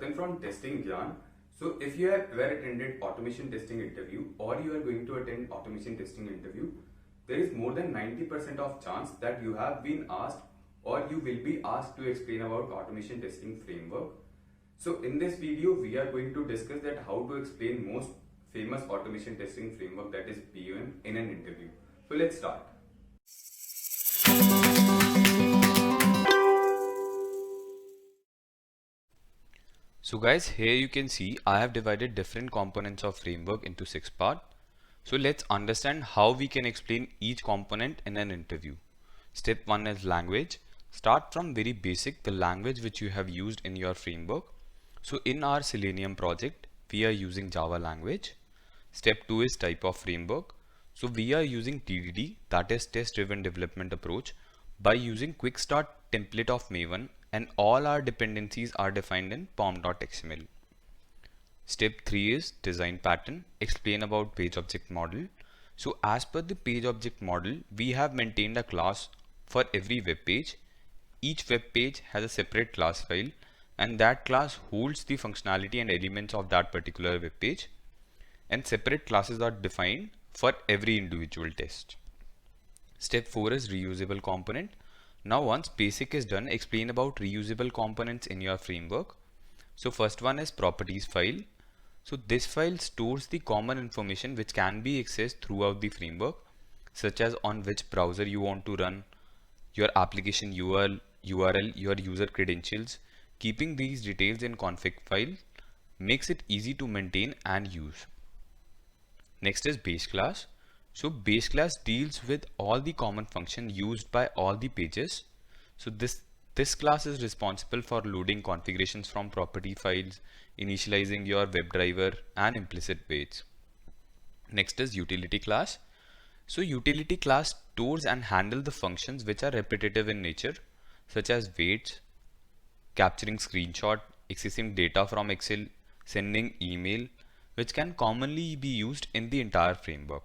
Chetan from Testing Gyan. So if you have ever attended automation testing interview or you are going to attend automation testing interview, there is more than 90% of chance that you have been asked or you will be asked to explain about automation testing framework. So in this video, we are going to discuss that how to explain most famous automation testing framework, that is POM, in an interview. So let's start. So guys, here you can see I have divided different components of framework into 6 parts. So let's understand how we can explain each component in an interview. Step 1 is language. Start from very basic, the language which you have used in your framework. So in our Selenium project, we are using Java language. Step 2 is type of framework. So we are using TDD, that is test driven development approach, by using quick start template of Maven, and all our dependencies are defined in pom.xml. Step 3 is design pattern, explain about page object model. So as per the page object model, we have maintained a class for every web page. Each web page has a separate class file, and that class holds the functionality and elements of that particular web page, and separate classes are defined for every individual test. Step 4 is reusable component. Now once basic is done, explain about reusable components in your framework. So first one is properties file. So this file stores the common information which can be accessed throughout the framework, such as on which browser you want to run, your application URL, your user credentials. Keeping these details in config file makes it easy to maintain and use. Next is base class. So base class deals with all the common function used by all the pages. So this class is responsible for loading configurations from property files, initializing your WebDriver and implicit weights. Next is utility class. So utility class stores and handles the functions which are repetitive in nature, such as weights, capturing screenshot, accessing data from Excel, sending email, which can commonly be used in the entire framework.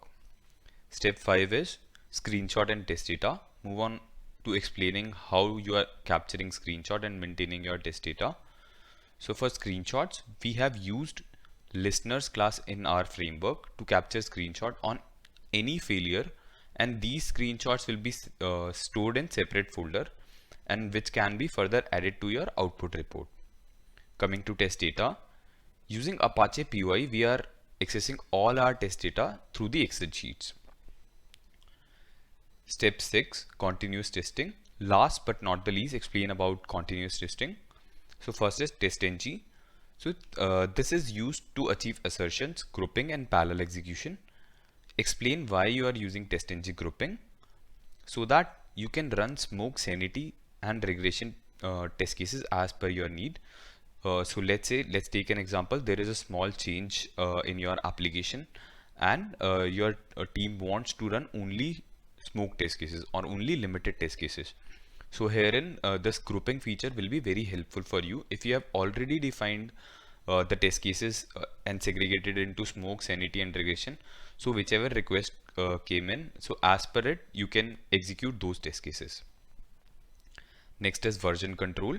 Step 5 is screenshot and test data. Move on to explaining how you are capturing screenshot and maintaining your test data. So for screenshots, we have used listeners class in our framework to capture screenshot on any failure, and these screenshots will be stored in separate folder, and which can be further added to your output report. Coming to test data, using Apache POI, we are accessing all our test data through the Excel sheets. Step 6, continuous testing. Last but not the least, explain about continuous testing. So first is TestNG. So this is used to achieve assertions, grouping and parallel execution. Explain why you are using TestNG grouping, so that you can run smoke, sanity and regression test cases as per your need. So let's take an example. There is a small change in your application, and your team wants to run only smoke test cases or only limited test cases. So herein this grouping feature will be very helpful for you if you have already defined the test cases and segregated into smoke, sanity and regression. So whichever request came in, so as per it you can execute those test cases. Next is version control.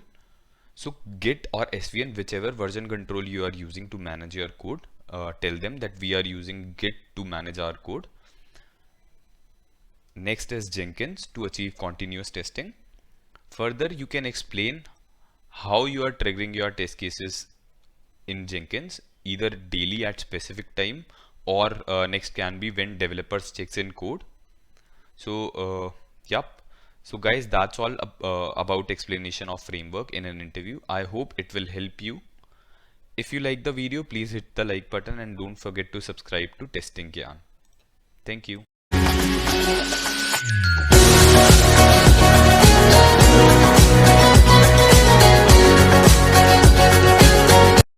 So Git or SVN, whichever version control you are using to manage your code, tell them that we are using Git to manage our code. Next is Jenkins to achieve continuous testing. Further, you can explain how you are triggering your test cases in Jenkins, either daily at specific time, or next can be when developers checks in code. So yep. So guys, that's all about explanation of framework in an interview. I hope it will help you. If you like the video, please hit the like button and don't forget to subscribe to Testing Gyan. Thank you.